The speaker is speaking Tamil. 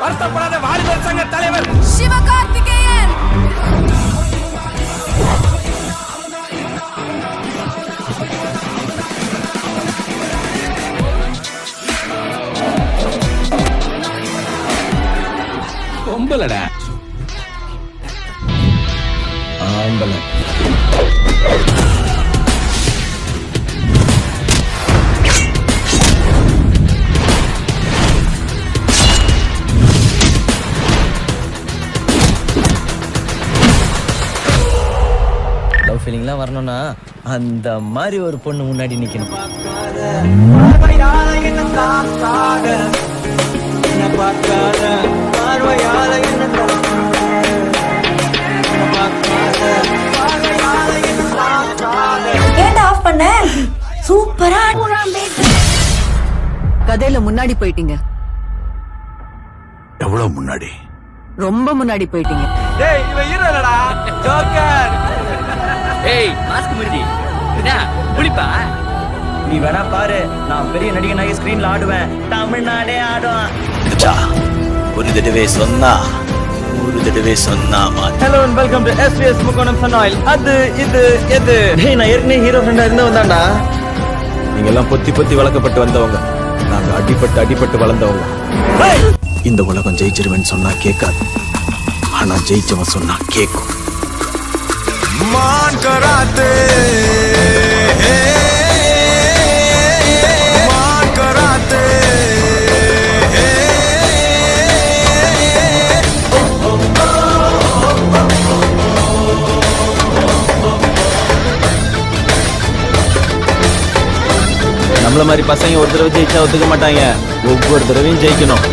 வருத்தப்படாத வாலிபர் சங்க தலைவர் சிவகார்த்திகேயன். பொம்பலடா ஆம்பளை. லவ் ஃபீலிங்லாம் வரணும்னா அந்த மாதிரி ஒரு பொண்ணு முன்னாடி நிக்கணும். ஏன்டா ஆஃப் பண்ண? சூப்பரா கதையில முன்னாடி போயிட்டீங்க. எவ்வளவு முன்னாடி? ரொம்ப முன்னாடி போயிட்டீங்க. டேய் இவன் ஹீரோ இல்லடா, ஜோக்கர். ஏய் மாஸ்க் முடி என்ன புடிப்பா? நீ வேணா பாரு, நான் பெரிய நடிகனாகி ஸ்கிரீன்ல ஆடுவேன், தமிழ்நாடே ஆடுவேன். ஒரு தடவை சொன்னா hello and welcome to SBS முக்கோணம் சன்னாயில். அது இது எது? டேய் நான் ஏற்கனவே ஹீரோ ஃப்ரெண்டா இருந்தவன்தான்டா. நீங்க எல்லாம் பொத்தி பொத்தி வளர்க்கப்பட்டு வந்தவங்க, நாங்க அடிபட்டு வளர்ந்தவங்க. இந்த உலகம் ஜெயிச்சிருவேன்னு சொன்னா கேட்காது, ஆனா ஜெயிச்சவன் சொன்னா கேட்கும். मान कराते मान कराते நம்மள மாதிரி பசங்க ஒரு தடவை ஜெயிச்சா ஒத்துக்க மாட்டாங்க, ஒவ்வொரு தடவையும் ஜெயிக்கணும்.